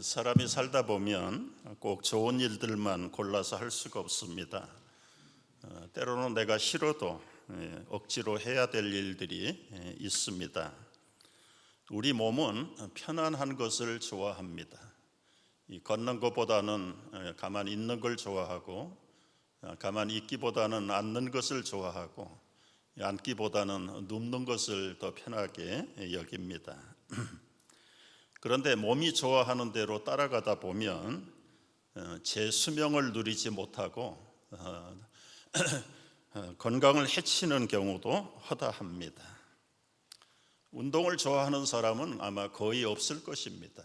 사람이 살다 보면 꼭 좋은 일들만 골라서 할 수가 없습니다. 때로는 내가 싫어도 억지로 해야 될 일들이 있습니다. 우리 몸은 편안한 것을 좋아합니다. 걷는 것보다는 가만히 있는 걸 좋아하고, 가만히 있기보다는 앉는 것을 좋아하고, 앉기보다는 눕는 것을 더 편하게 여깁니다. 그런데 몸이 좋아하는 대로 따라가다 보면 제 수명을 누리지 못하고 건강을 해치는 경우도 허다합니다. 운동을 좋아하는 사람은 아마 거의 없을 것입니다.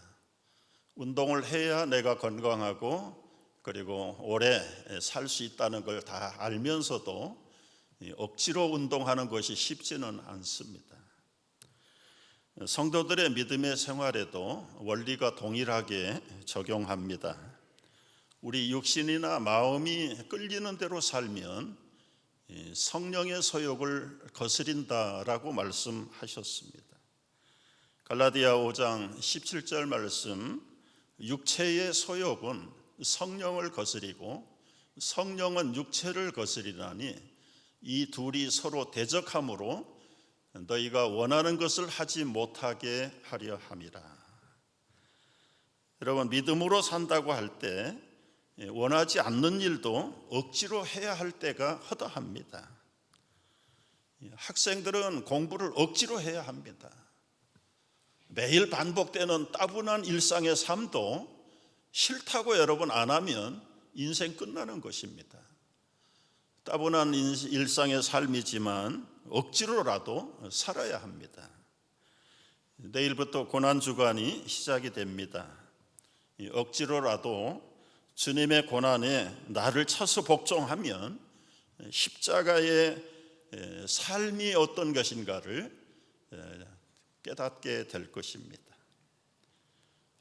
운동을 해야 내가 건강하고 그리고 오래 살 수 있다는 걸 다 알면서도 억지로 운동하는 것이 쉽지는 않습니다. 성도들의 믿음의 생활에도 원리가 동일하게 적용합니다. 우리 육신이나 마음이 끌리는 대로 살면 성령의 소욕을 거스린다라고 말씀하셨습니다. 갈라디아 5장 17절 말씀, 육체의 소욕은 성령을 거스리고 성령은 육체를 거스리나니 이 둘이 서로 대적함으로 너희가 원하는 것을 하지 못하게 하려 함이라. 여러분, 믿음으로 산다고 할 때 원하지 않는 일도 억지로 해야 할 때가 허다합니다. 학생들은 공부를 억지로 해야 합니다. 매일 반복되는 따분한 일상의 삶도 싫다고 여러분 안 하면 인생 끝나는 것입니다. 따분한 일상의 삶이지만 억지로라도 살아야 합니다. 내일부터 고난주간이 시작이 됩니다. 억지로라도 주님의 고난에 나를 차서 복종하면 십자가의 삶이 어떤 것인가를 깨닫게 될 것입니다.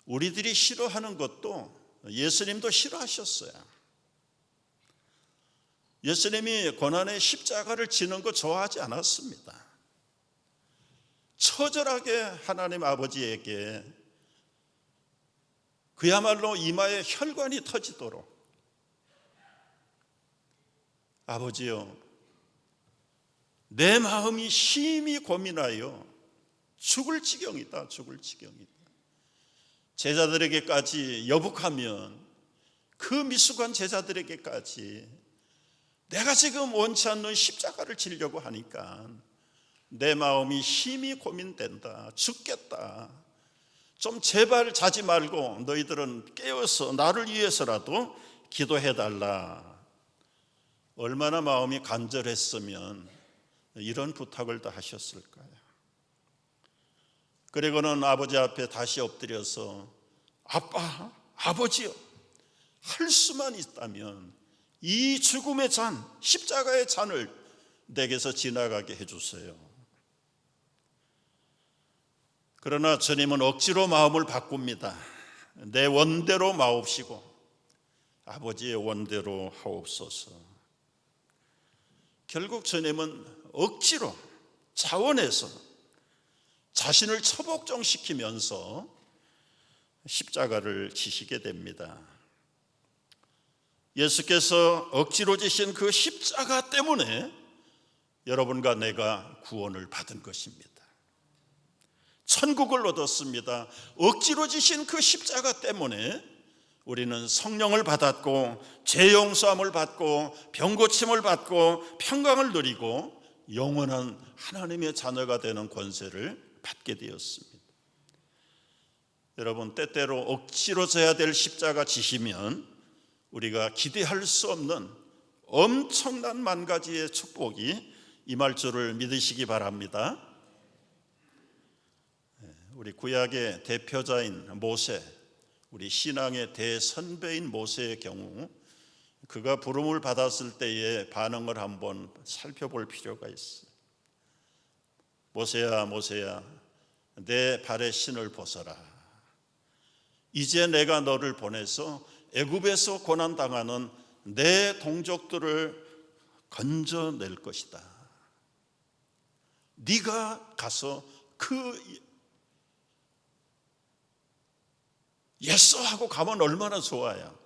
우리들이 싫어하는 것도 예수님도 싫어하셨어요. 예수님이 고난의 십자가를 지는 거 좋아하지 않았습니다. 처절하게 하나님 아버지에게 그야말로 이마에 혈관이 터지도록 아버지요, 내 마음이 심히 고민하여 죽을 지경이다. 제자들에게까지 여북하면 그 미숙한 제자들에게까지 내가 지금 원치 않는 십자가를 지려고 하니까 내 마음이 심히 고민된다. 죽겠다. 좀 제발 자지 말고 너희들은 깨어서 나를 위해서라도 기도해달라. 얼마나 마음이 간절했으면 이런 부탁을 다 하셨을까요? 그리고는 아버지 앞에 다시 엎드려서 아빠, 아버지요, 할 수만 있다면 이 죽음의 잔, 십자가의 잔을 내게서 지나가게 해주세요. 그러나 주님은 억지로 마음을 바꿉니다. 내 원대로 마옵시고 아버지의 원대로 하옵소서. 결국 주님은 억지로 자원해서 자신을 처복종시키면서 십자가를 지시게 됩니다. 예수께서 억지로 지신 그 십자가 때문에 여러분과 내가 구원을 받은 것입니다. 천국을 얻었습니다. 억지로 지신 그 십자가 때문에 우리는 성령을 받았고 죄 용서함을 받고 병 고침을 받고 평강을 누리고 영원한 하나님의 자녀가 되는 권세를 받게 되었습니다. 여러분, 때때로 억지로 져야 될 십자가 지시면 우리가 기대할 수 없는 엄청난 만 가지의 축복이 임할 줄을 믿으시기 바랍니다. 우리 구약의 대표자인 모세, 우리 신앙의 대선배인 모세의 경우 그가 부름을 받았을 때의 반응을 한번 살펴볼 필요가 있어요. 모세야, 모세야, 내 발의 신을 벗어라. 이제 내가 너를 보내서 애굽에서 고난당하는 내 동족들을 건져낼 것이다. 네가 가서 그 예스 하고 가면 얼마나 좋아요.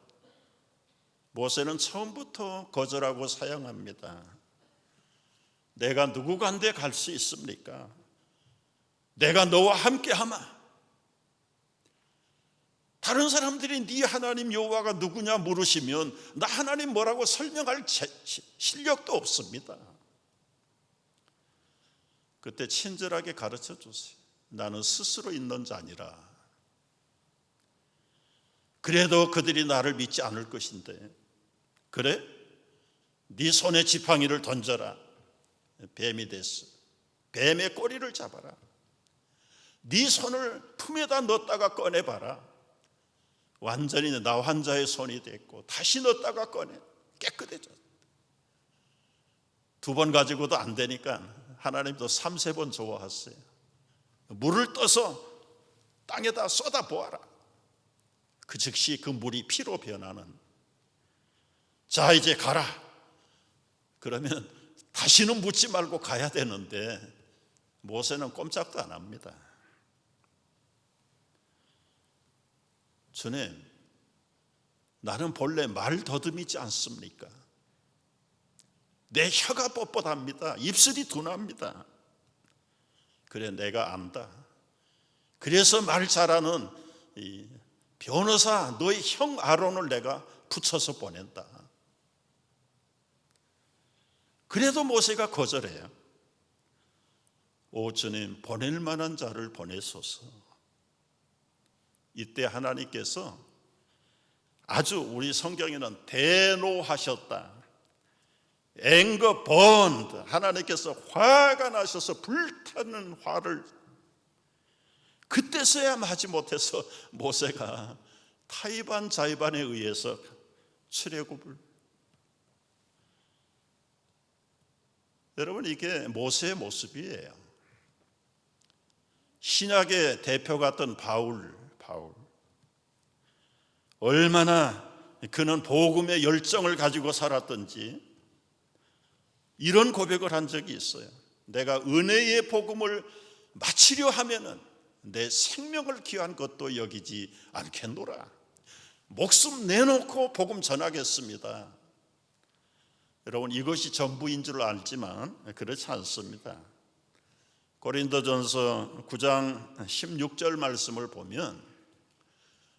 모세는 처음부터 거절하고 사양합니다. 내가 누구간데 갈 수 있습니까? 내가 너와 함께하마. 다른 사람들이 네 하나님 여호와가 누구냐 물으시면 나 하나님 뭐라고 설명할 실력도 없습니다. 그때 친절하게 가르쳐 주세요. 나는 스스로 있는 자니라. 그래도 그들이 나를 믿지 않을 것인데, 그래? 네 손에 지팡이를 던져라. 뱀이 됐어. 뱀의 꼬리를 잡아라. 네 손을 품에다 넣었다가 꺼내봐라. 완전히 나 환자의 손이 됐고 다시 넣었다가 꺼내 깨끗해졌다. 2번 가지고도 안 되니까 하나님도 3-4번 좋아하세요. 물을 떠서 땅에다 쏟아 보아라. 그 즉시 그 물이 피로 변하는. 자 이제 가라. 그러면 다시는 묻지 말고 가야 되는데 모세는 꼼짝도 안 합니다. 주님, 나는 본래 말 더듬이지 않습니까? 내 혀가 뻣뻣합니다. 입술이 둔합니다. 그래 내가 안다. 그래서 말 잘하는 이 변호사 너의 형 아론을 내가 붙여서 보낸다. 그래도 모세가 거절해요. 오 주님, 보낼 만한 자를 보내소서. 이때 하나님께서 아주 우리 성경에는 대노하셨다. 앵거 번드. 하나님께서 화가 나셔서 불타는 화를 그때서야 하지 못해서 모세가 타이반 자이반에 의해서 출애굽을. 여러분 이게 모세의 모습이에요. 신약의 대표 같던 바울 얼마나 그는 복음의 열정을 가지고 살았던지 이런 고백을 한 적이 있어요. 내가 은혜의 복음을 마치려 하면은 내 생명을 귀한 것도 여기지 않겠노라. 목숨 내놓고 복음 전하겠습니다. 여러분 이것이 전부인 줄 알지만 그렇지 않습니다. 고린도전서 9장 16절 말씀을 보면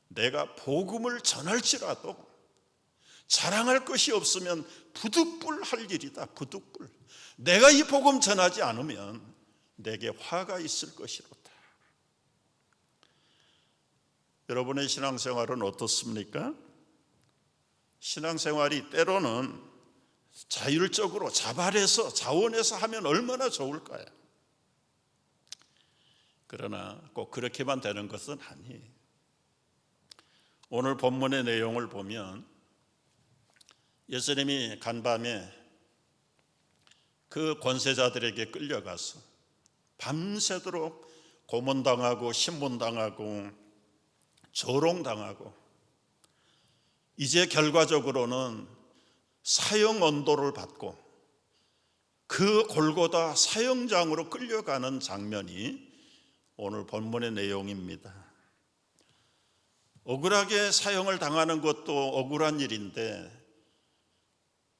내가 복음을 전할지라도 자랑할 것이 없으면 부득불할 일이다. 부득불. 내가 이 복음 전하지 않으면 내게 화가 있을 것이로다. 여러분의 신앙생활은 어떻습니까? 신앙생활이 때로는 자율적으로 자발해서 자원해서 하면 얼마나 좋을까요? 그러나 꼭 그렇게만 되는 것은 아니에요. 오늘 본문의 내용을 보면 예수님이 간밤에 그 권세자들에게 끌려가서 밤새도록 고문당하고 신문당하고 조롱당하고 이제 결과적으로는 사형 언도를 받고 그 골고다 사형장으로 끌려가는 장면이 오늘 본문의 내용입니다. 억울하게 사형을 당하는 것도 억울한 일인데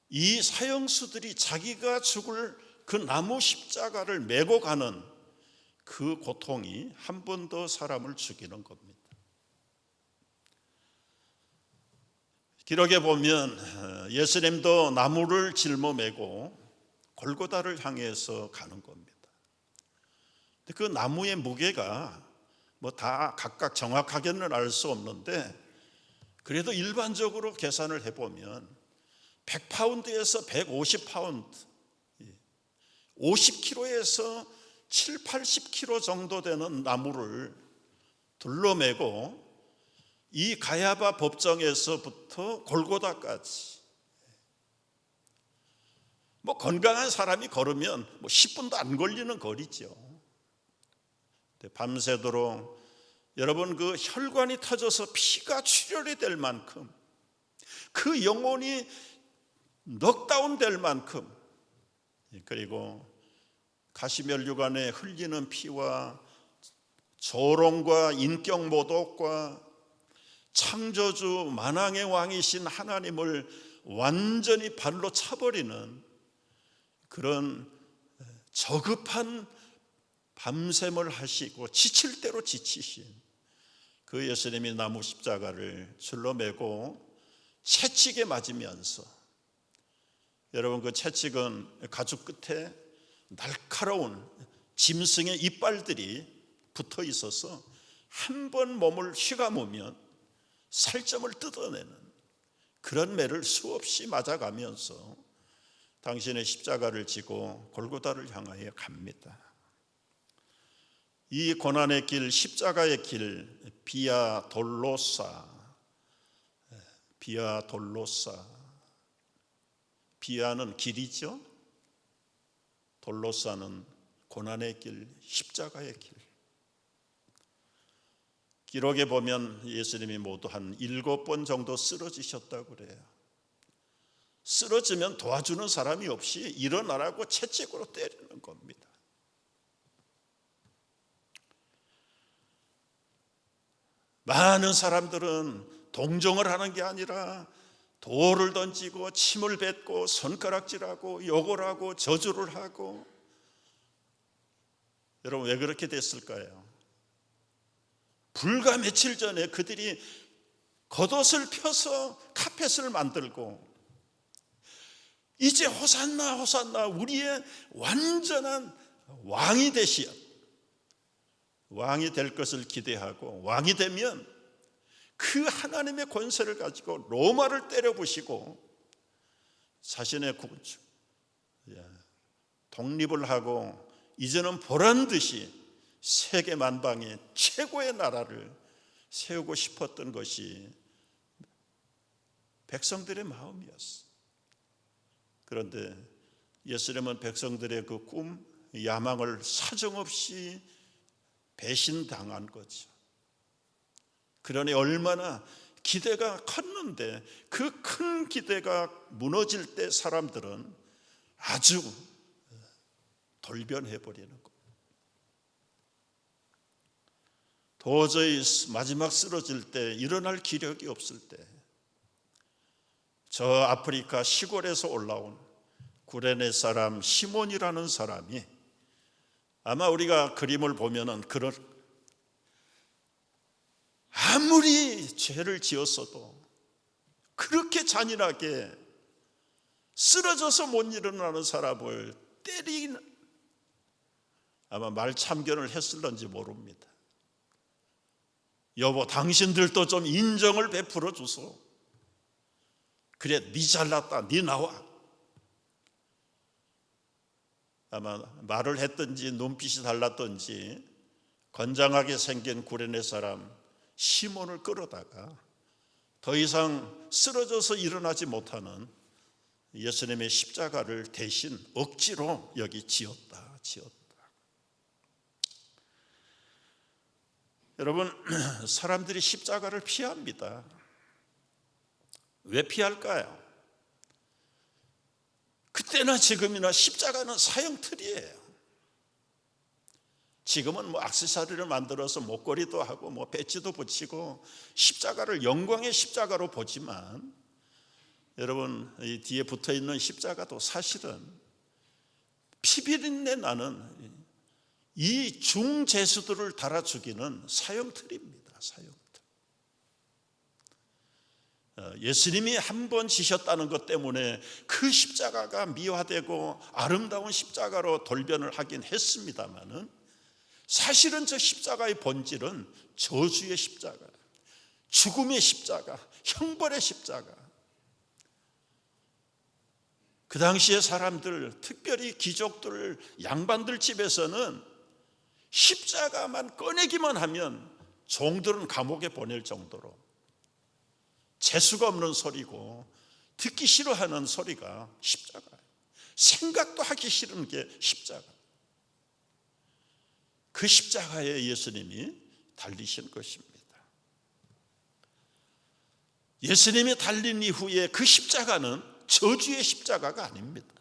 이 사형수들이 자기가 죽을 그 나무 십자가를 메고 가는 그 고통이 한 번 더 사람을 죽이는 겁니다. 기록에 보면 예수님도 나무를 짊어매고 골고다를 향해서 가는 겁니다. 그 나무의 무게가 뭐 다 각각 정확하게는 알 수 없는데 그래도 일반적으로 계산을 해보면 100파운드에서 150파운드 50kg에서 7, 80kg 정도 되는 나무를 둘러매고 이 가야바 법정에서부터 골고다까지 뭐 건강한 사람이 걸으면 뭐 10분도 안 걸리는 거리죠. 밤새도록 여러분 그 혈관이 터져서 피가 출혈이 될 만큼 그 영혼이 넉다운 될 만큼 그리고 가시면류관에 흘리는 피와 조롱과 인격 모독과 창조주 만왕의 왕이신 하나님을 완전히 발로 차버리는 그런 저급한 밤샘을 하시고 지칠 대로 지치신 그 예수님이 나무 십자가를 줄로 매고 채찍에 맞으면서, 여러분 그 채찍은 가죽 끝에 날카로운 짐승의 이빨들이 붙어 있어서 한 번 몸을 휘감으면 살점을 뜯어내는 그런 매를 수없이 맞아가면서 당신의 십자가를 지고 골고다를 향하여 갑니다. 이 고난의 길, 십자가의 길, 비아 돌로사, 비아 돌로사. 비아는 길이죠. 돌로사는 고난의 길, 십자가의 길. 기록에 보면 예수님이 모두 한 7번 정도 쓰러지셨다고 그래요. 쓰러지면 도와주는 사람이 없이 일어나라고 채찍으로 때리는 겁니다. 많은 사람들은 동정을 하는 게 아니라 돌을 던지고 침을 뱉고 손가락질하고 욕을 하고 저주를 하고, 여러분 왜 그렇게 됐을까요? 불과 며칠 전에 그들이 겉옷을 펴서 카펫을 만들고 이제 호산나 호산나 우리의 완전한 왕이 되시오, 왕이 될 것을 기대하고, 왕이 되면 그 하나님의 권세를 가지고 로마를 때려부시고 자신의 독립을 하고 이제는 보란듯이 세계 만방의 최고의 나라를 세우고 싶었던 것이 백성들의 마음이었어. 그런데 예수님은 백성들의 그 꿈, 야망을 사정없이 배신당한 거죠. 그러니 얼마나 기대가 컸는데 그 큰 기대가 무너질 때 사람들은 아주 돌변해버리는 거예요. 도저히 마지막 쓰러질 때, 일어날 기력이 없을 때, 저 아프리카 시골에서 올라온 구레네 사람 시몬이라는 사람이, 아마 우리가 그림을 보면은 그런, 아무리 죄를 지었어도 그렇게 잔인하게 쓰러져서 못 일어나는 사람을 때리는, 아마 말참견을 했을런지 모릅니다. 여보, 당신들도 좀 인정을 베풀어 주소. 그래, 니 잘났다, 니 나와. 아마 말을 했든지 눈빛이 달랐든지 건장하게 생긴 구레네 사람 시몬을 끌어다가 더 이상 쓰러져서 일어나지 못하는 예수님의 십자가를 대신 억지로 여기 지었다. 여러분, 사람들이 십자가를 피합니다. 왜 피할까요? 그때나 지금이나 십자가는 사형틀이에요. 지금은 뭐 액세서리를 만들어서 목걸이도 하고 뭐 배지도 붙이고 십자가를 영광의 십자가로 보지만, 여러분 이 뒤에 붙어있는 십자가도 사실은 피비린내 나는 이 중죄수들을 달아 죽이는 사형틀입니다. 사형틀. 예수님이 한 번 지셨다는 것 때문에 그 십자가가 미화되고 아름다운 십자가로 돌변을 하긴 했습니다마는, 사실은 저 십자가의 본질은 저주의 십자가, 죽음의 십자가, 형벌의 십자가. 그 당시의 사람들, 특별히 귀족들, 양반들 집에서는 십자가만 꺼내기만 하면 종들은 감옥에 보낼 정도로 재수가 없는 소리고 듣기 싫어하는 소리가 십자가예요. 생각도 하기 싫은 게 십자가. 그 십자가에 예수님이 달리신 것입니다. 예수님이 달린 이후에 그 십자가는 저주의 십자가가 아닙니다.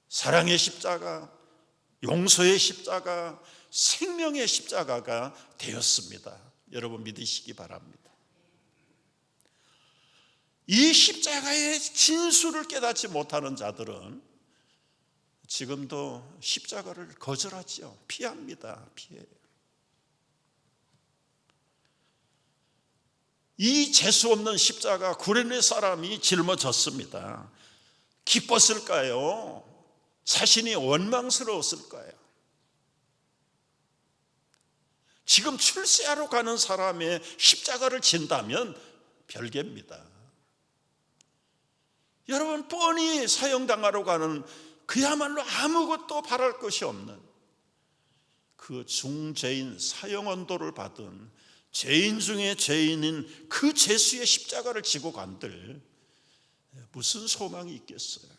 사랑의 십자가, 용서의 십자가, 생명의 십자가가 되었습니다. 여러분 믿으시기 바랍니다. 이 십자가의 진수를 깨닫지 못하는 자들은 지금도 십자가를 거절하지요. 피합니다. 피해요. 이 재수 없는 십자가 구레네 사람이 짊어졌습니다. 기뻤을까요? 자신이 원망스러웠을까요? 지금 출세하러 가는 사람의 십자가를 진다면 별개입니다. 여러분, 뻔히 사형당하러 가는 그야말로 아무것도 바랄 것이 없는 그 중죄인 사형언도를 받은 죄인 중에 죄인인 그 죄수의 십자가를 지고 간들 무슨 소망이 있겠어요?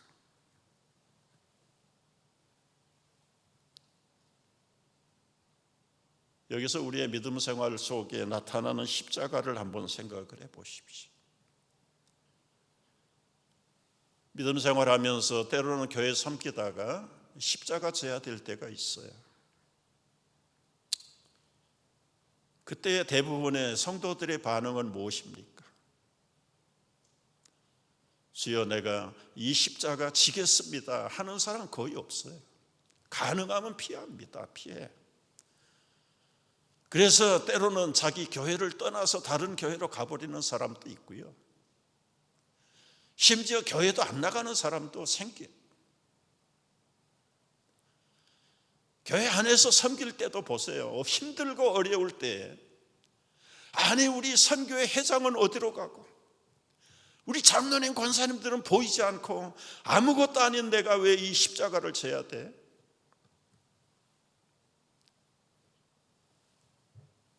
여기서 우리의 믿음 생활 속에 나타나는 십자가를 한번 생각을 해보십시오. 믿음 생활하면서 때로는 교회 섬기다가 십자가 져야 될 때가 있어요. 그때 대부분의 성도들의 반응은 무엇입니까? 주여, 내가 이 십자가 지겠습니다 하는 사람 거의 없어요. 가능하면 피합니다. 피해. 그래서 때로는 자기 교회를 떠나서 다른 교회로 가버리는 사람도 있고요. 심지어 교회도 안 나가는 사람도 생겨요. 교회 안에서 섬길 때도 보세요. 힘들고 어려울 때, 아니 우리 선교회 회장은 어디로 가고 우리 장로님 권사님들은 보이지 않고 아무것도 아닌 내가 왜 이 십자가를 져야 돼?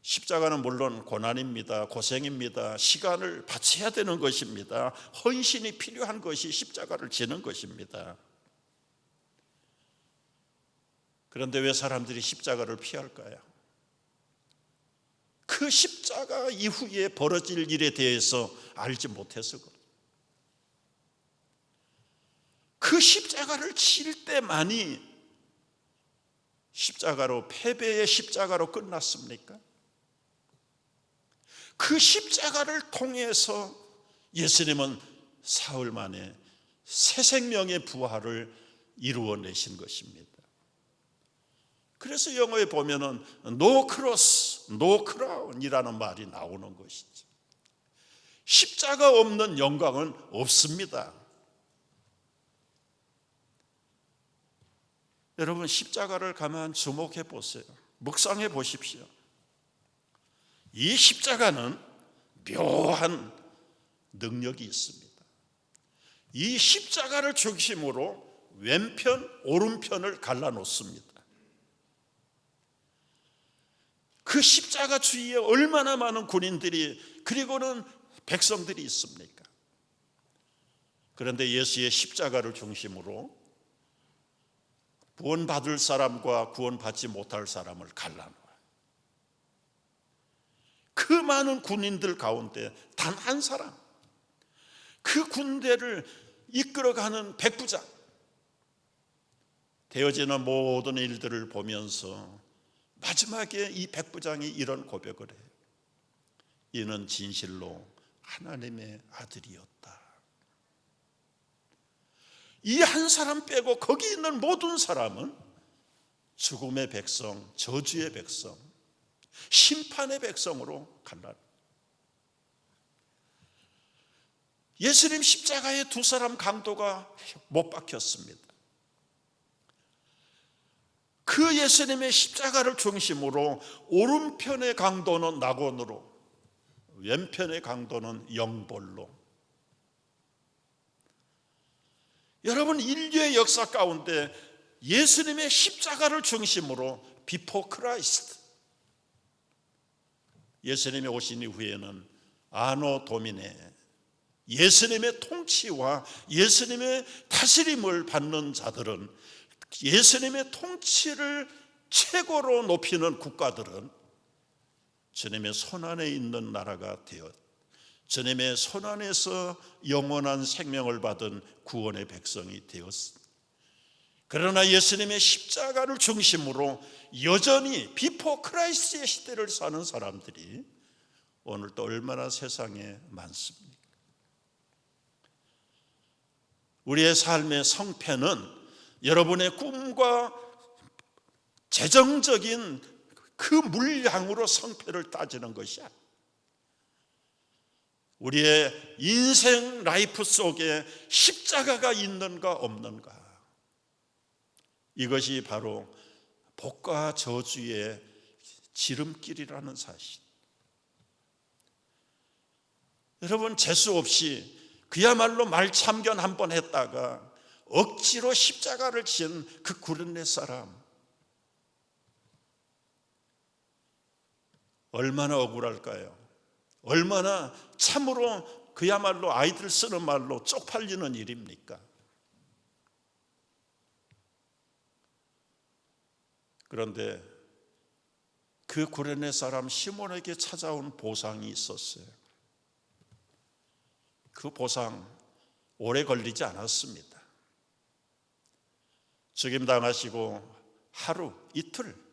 십자가는 물론 고난입니다. 고생입니다. 시간을 바쳐야 되는 것입니다. 헌신이 필요한 것이 십자가를 지는 것입니다. 그런데 왜 사람들이 십자가를 피할까요? 그 십자가 이후에 벌어질 일에 대해서 알지 못해서 그래요. 그 십자가를 칠 때만이 십자가로, 패배의 십자가로 끝났습니까? 그 십자가를 통해서 예수님은 사흘 만에 새 생명의 부활을 이루어내신 것입니다. 그래서 영어에 보면은 No cross, no crown이라는 말이 나오는 것이죠. 십자가 없는 영광은 없습니다. 여러분, 십자가를 가만 주목해 보세요. 묵상해 보십시오. 이 십자가는 묘한 능력이 있습니다. 이 십자가를 중심으로 왼편, 오른편을 갈라놓습니다. 그 십자가 주위에 얼마나 많은 군인들이, 그리고는 백성들이 있습니까? 그런데 예수의 십자가를 중심으로 구원받을 사람과 구원받지 못할 사람을 갈라놓아요. 그 많은 군인들 가운데 단 한 사람, 그 군대를 이끌어가는 백부장, 되어지는 모든 일들을 보면서 마지막에 이 백부장이 이런 고백을 해요. 이는 진실로 하나님의 아들이었다. 이 한 사람 빼고 거기 있는 모든 사람은 죽음의 백성, 저주의 백성, 심판의 백성으로 갈라. 예수님 십자가에 두 사람 강도가 못 박혔습니다. 그 예수님의 십자가를 중심으로 오른편의 강도는 낙원으로, 왼편의 강도는 영벌로. 여러분, 인류의 역사 가운데 예수님의 십자가를 중심으로 비포 크라이스트, 예수님이 오신 이후에는 아노 도미네, 예수님의 통치와 예수님의 다스림을 받는 자들은, 예수님의 통치를 최고로 높이는 국가들은 주님의 손안에 있는 나라가 되어 주님의 손안에서 영원한 생명을 받은 구원의 백성이 되었습니다. 그러나 예수님의 십자가를 중심으로 여전히 비포 크라이스트의 시대를 사는 사람들이 오늘도 얼마나 세상에 많습니까? 우리의 삶의 성패는 여러분의 꿈과 재정적인 그 물량으로 성패를 따지는 것이 아니에요. 우리의 인생 라이프 속에 십자가가 있는가 없는가, 이것이 바로 복과 저주의 지름길이라는 사실. 여러분, 재수 없이 그야말로 말참견 한번 했다가 억지로 십자가를 진 그 구레네 사람, 얼마나 억울할까요? 얼마나 참으로 그야말로 아이들 쓰는 말로 쪽팔리는 일입니까? 그런데 그 구레네 사람 시몬에게 찾아온 보상이 있었어요. 그 보상 오래 걸리지 않았습니다. 죽임당하시고 하루, 이틀,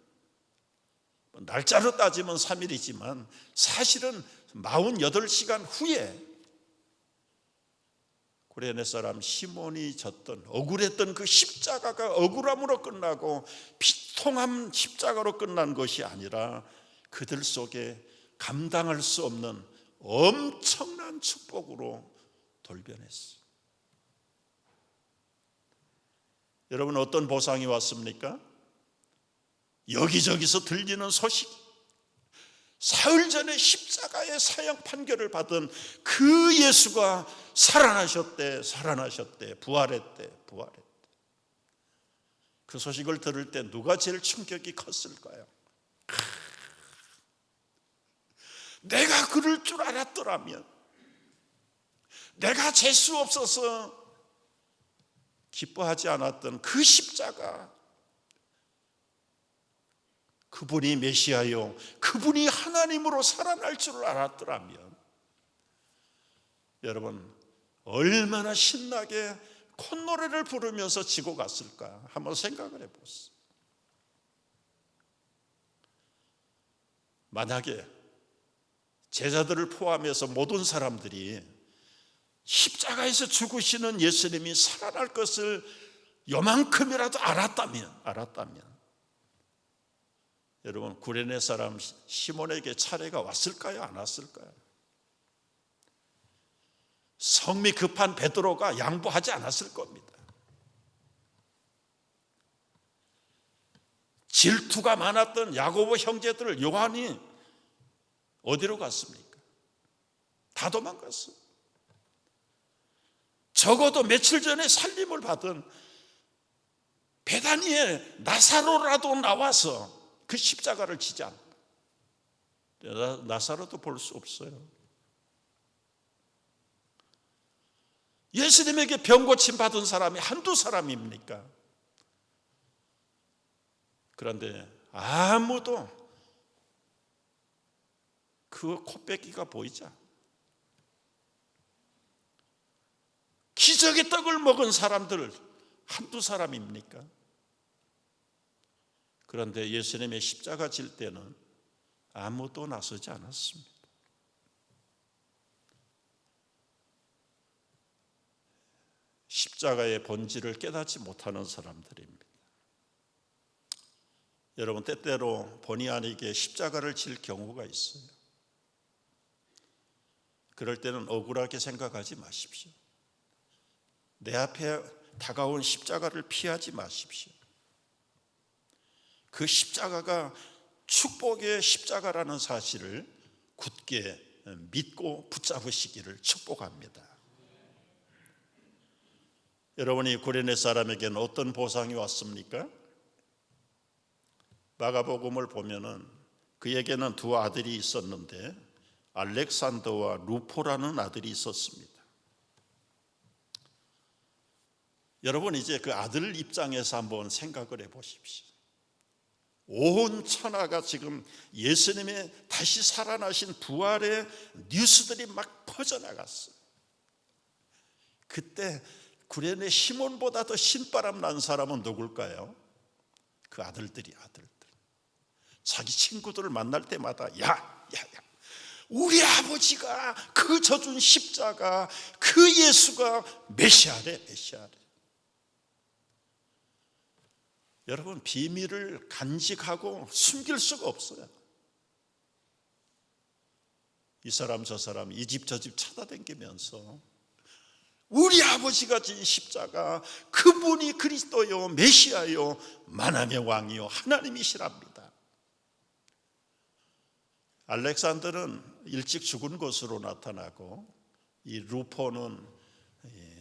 날짜로 따지면 3일이지만 사실은 48시간 후에 구레네 사람 시몬이 졌던, 억울했던 그 십자가가 억울함으로 끝나고 비통한 십자가로 끝난 것이 아니라 그들 속에 감당할 수 없는 엄청난 축복으로 돌변했어요. 여러분, 어떤 보상이 왔습니까? 여기저기서 들리는 소식, 사흘 전에 십자가의 사형 판결을 받은 그 예수가 살아나셨대, 부활했대. 그 소식을 들을 때 누가 제일 충격이 컸을까요? 내가 그럴 줄 알았더라면, 내가 재수 없어서 기뻐하지 않았던 그 십자가, 그분이 메시아요, 그분이 하나님으로 살아날 줄 알았더라면 여러분, 얼마나 신나게 콧노래를 부르면서 지고 갔을까 한번 생각을 해보세요. 만약에 제자들을 포함해서 모든 사람들이 십자가에서 죽으시는 예수님이 살아날 것을 요만큼이라도 알았다면 여러분, 구레네 사람 시몬에게 차례가 왔을까요? 안 왔을까요? 성미 급한 베드로가 양보하지 않았을 겁니다. 질투가 많았던 야고보 형제들, 요한이 어디로 갔습니까? 다 도망갔어요. 적어도 며칠 전에 살림을 받은 베다니에 나사로라도 나와서 그 십자가를 지지 않고, 나사로도 볼 수 없어요. 예수님에게 병 고침 받은 사람이 한두 사람입니까? 그런데 아무도 그 코빼기가 보이지 않아요. 기적의 떡을 먹은 사람들 한두 사람입니까? 그런데 예수님의 십자가 질 때는 아무도 나서지 않았습니다. 십자가의 본질을 깨닫지 못하는 사람들입니다. 여러분, 때때로 본의 아니게 십자가를 질 경우가 있어요. 그럴 때는 억울하게 생각하지 마십시오. 내 앞에 다가온 십자가를 피하지 마십시오. 그 십자가가 축복의 십자가라는 사실을 굳게 믿고 붙잡으시기를 축복합니다. 여러분이 구레네 사람에게는 어떤 보상이 왔습니까? 마가복음을 보면은 그에게는 두 아들이 있었는데 알렉산더와 루포라는 아들이 있었습니다. 여러분, 이제 그 아들 입장에서 한번 생각을 해보십시오. 온 천하가 지금 예수님의 다시 살아나신 부활의 뉴스들이 막 퍼져나갔어요. 그때 구레네 시몬보다 더 신바람 난 사람은 누굴까요? 그 아들들. 자기 친구들을 만날 때마다 야, 우리 아버지가 그 져준 십자가, 그 예수가 메시아래, 메시아래. 여러분, 비밀을 간직하고 숨길 수가 없어요. 이 사람 저 사람 이 집 저 집 찾아다니면서 우리 아버지가 진 십자가, 그분이 그리스도요, 메시아요, 만왕의 왕이요, 하나님이시랍니다. 알렉산더는 일찍 죽은 것으로 나타나고, 이 루포는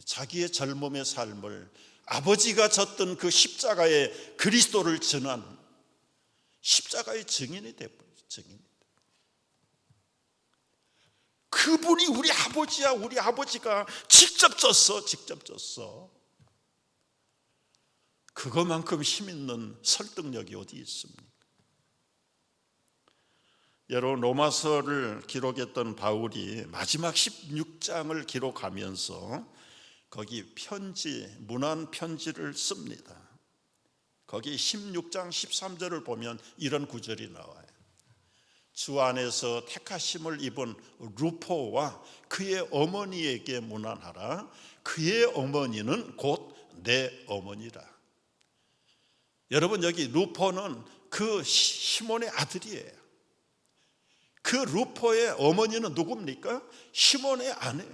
자기의 젊음의 삶을 아버지가 졌던 그 십자가의 그리스도를 전한 십자가의 증인이 되어버렸어요. 증인. 그분이 우리 아버지야. 우리 아버지가 직접 졌어. 직접 졌어. 그것만큼 힘있는 설득력이 어디 있습니까? 여러분, 로마서를 기록했던 바울이 마지막 16장을 기록하면서 거기 편지, 문안 편지를 씁니다. 거기 16장 13절을 보면 이런 구절이 나와요. 주 안에서 택하심을 입은 루포와 그의 어머니에게 문안하라. 그의 어머니는 곧 내 어머니라. 여러분, 여기 루포는 그 시몬의 아들이에요. 그 루포의 어머니는 누굽니까? 시몬의 아내.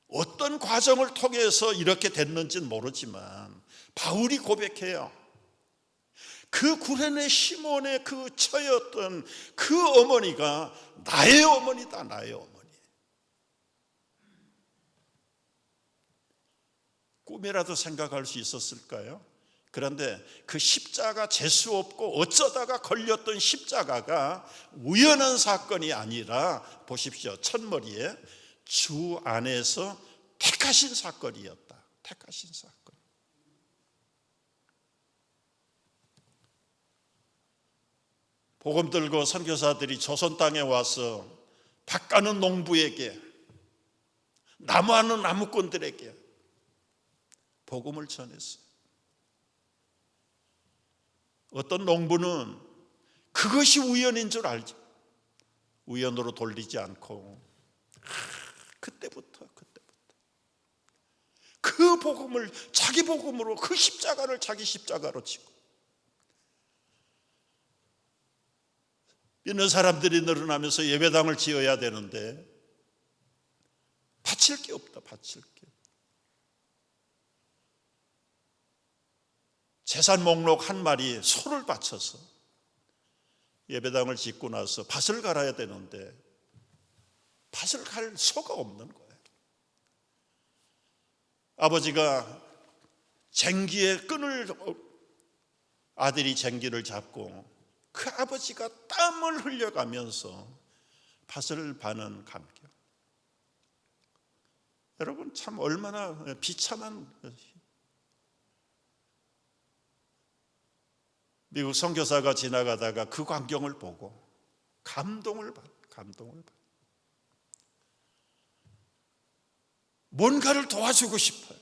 어떤 과정을 통해서 이렇게 됐는지는 모르지만 바울이 고백해요. 그 구레네 시몬의 그 처였던 그 어머니가 나의 어머니다. 나의 어머니. 꿈이라도 생각할 수 있었을까요? 그런데 그 십자가 재수 없고 어쩌다가 걸렸던 십자가가 우연한 사건이 아니라, 보십시오, 첫머리에 주 안에서 택하신 사건이었다. 택하신 사건. 복음 들고 선교사들이 조선 땅에 와서 밭가는 농부에게, 나무하는 나무꾼들에게 복음을 전했어요. 어떤 농부는 그것이 우연인 줄 알죠. 우연으로 돌리지 않고 그때부터 그 복음을 자기 복음으로, 그 십자가를 자기 십자가로 치고, 믿는 사람들이 늘어나면서 예배당을 지어야 되는데 바칠 게 없다. 바칠 게. 재산 목록 한 마리 소를 바쳐서 예배당을 짓고 나서 밭을 갈아야 되는데 밭을 갈 소가 없는 거예요. 아버지가 쟁기에 끈을, 아들이 쟁기를 잡고 그 아버지가 땀을 흘려가면서 밭을 바는 감격. 여러분, 참 얼마나 비참한. 미국 선교사가 지나가다가 그 광경을 보고 감동을 받. 뭔가를 도와주고 싶어요.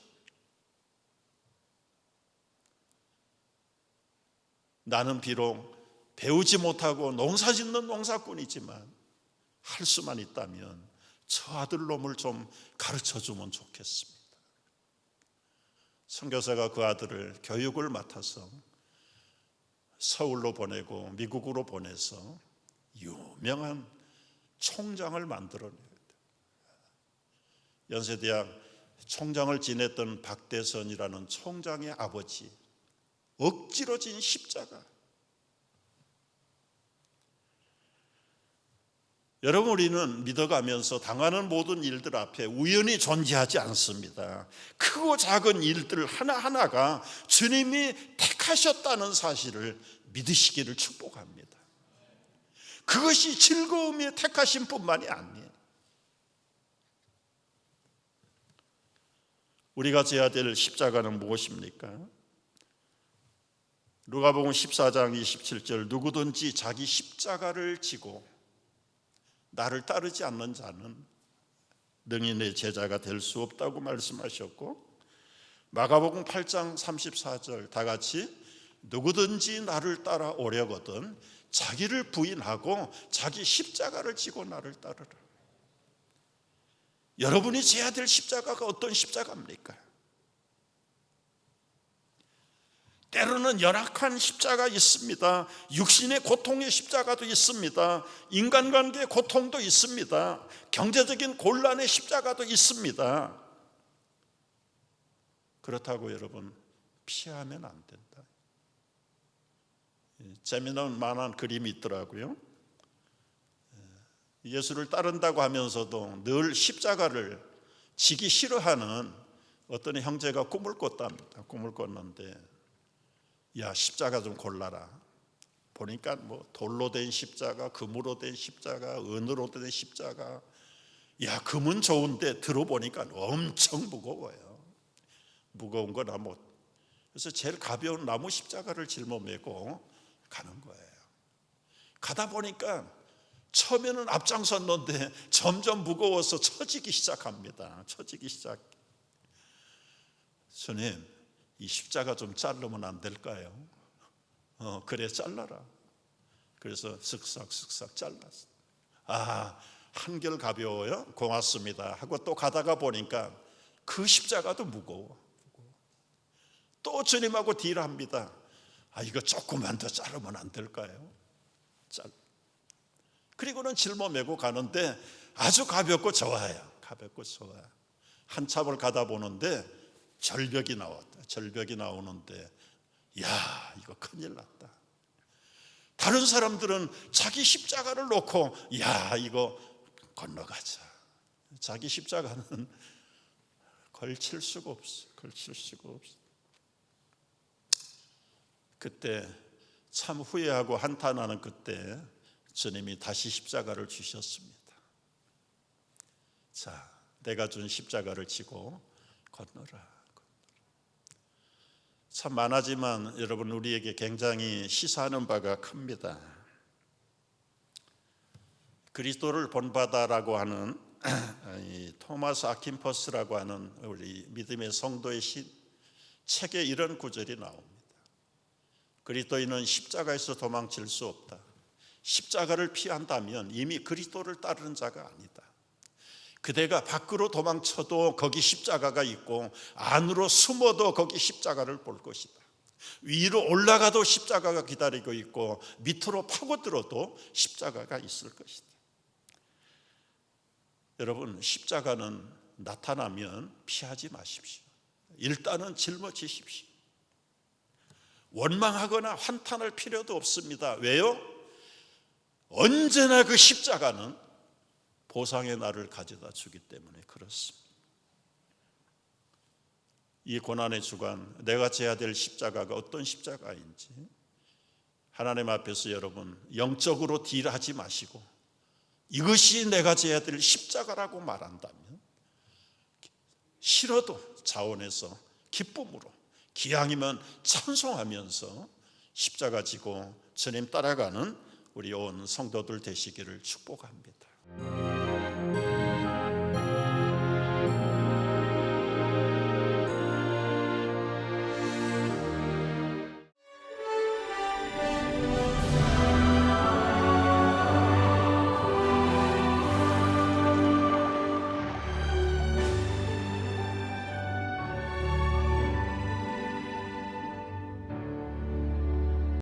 나는 비록 배우지 못하고 농사 짓는 농사꾼이지만 할 수만 있다면 저 아들놈을 좀 가르쳐주면 좋겠습니다. 선교사가 그 아들을 교육을 맡아서 서울로 보내고 미국으로 보내서 유명한 총장을 만들어내요. 연세대학 총장을 지냈던 박대선이라는 총장의 아버지, 억지로 진 십자가. 여러분, 우리는 믿어가면서 당하는 모든 일들 앞에 우연히 존재하지 않습니다. 크고 작은 일들 하나하나가 주님이 택하셨다는 사실을 믿으시기를 축복합니다. 그것이 즐거움이 택하신 뿐만이 아니에요. 우리가 져야 될 십자가는 무엇입니까? 누가복음 14장 27절, 누구든지 자기 십자가를 지고 나를 따르지 않는 자는 능히 내 제자가 될 수 없다고 말씀하셨고, 마가복음 8장 34절 다 같이, 누구든지 나를 따라오려거든 자기를 부인하고 자기 십자가를 지고 나를 따르라. 여러분이 져야 될 십자가가 어떤 십자가입니까? 때로는 열악한 십자가 있습니다. 육신의 고통의 십자가도 있습니다. 인간관계의 고통도 있습니다. 경제적인 곤란의 십자가도 있습니다. 그렇다고 여러분 피하면 안 된다. 재미난 만한 그림이 있더라고요. 예수를 따른다고 하면서도 늘 십자가를 지기 싫어하는 어떤 형제가 꿈을 꿨답니다. 꿈을 꿨는데, 야, 십자가 좀 골라라. 보니까 뭐 돌로 된 십자가, 금으로 된 십자가, 은으로 된 십자가. 야, 금은 좋은데 들어보니까 엄청 무거워요. 무거운 거나 뭐. 그래서 제일 가벼운 나무 십자가를 짊어매고 가는 거예요. 가다 보니까 처음에는 앞장섰는데 점점 무거워서 처지기 시작합니다. 처지기 시작. 스님, 이 십자가 좀 자르면 안 될까요? 그래, 잘라라. 그래서 쓱싹쓱싹 잘랐어. 아, 한결 가벼워요? 고맙습니다 하고 또 가다가 보니까 그 십자가도 무거워. 또 주님하고 딜합니다. 아, 이거 조금만 더 자르면 안 될까요? 그리고는 짊어매고 가는데 아주 가볍고 좋아요. 가볍고 좋아요. 한참을 가다 보는데 절벽이 나왔다. 절벽이 나오는데, 야, 이거 큰일 났다. 다른 사람들은 자기 십자가를 놓고, 야, 이거 건너가자. 자기 십자가는 걸칠 수가 없어. 걸칠 수가 없어. 그때 참 후회하고 한탄하는 그때 주님이 다시 십자가를 주셨습니다. 자, 내가 준 십자가를 지고 건너라. 참 많아지만 여러분, 우리에게 굉장히 시사하는 바가 큽니다. 그리스도를 본받아라고 하는 토마스 아킨퍼스라고 하는 우리 믿음의 성도의 책에 이런 구절이 나옵니다. 그리스도인은 십자가에서 도망칠 수 없다. 십자가를 피한다면 이미 그리스도를 따르는 자가 아니다. 그대가 밖으로 도망쳐도 거기 십자가가 있고 안으로 숨어도 거기 십자가를 볼 것이다. 위로 올라가도 십자가가 기다리고 있고 밑으로 파고들어도 십자가가 있을 것이다. 여러분, 십자가는 나타나면 피하지 마십시오. 일단은 짊어지십시오. 원망하거나 환탄할 필요도 없습니다. 왜요? 언제나 그 십자가는 보상의 날을 가져다 주기 때문에 그렇습니다. 이 고난의 주간, 내가 져야 될 십자가가 어떤 십자가인지 하나님 앞에서 여러분 영적으로 딜하지 마시고 이것이 내가 져야 될 십자가라고 말한다면 싫어도 자원해서 기쁨으로, 기왕이면 찬송하면서 십자가 지고 주님 따라가는 우리 온 성도들 되시기를 축복합니다.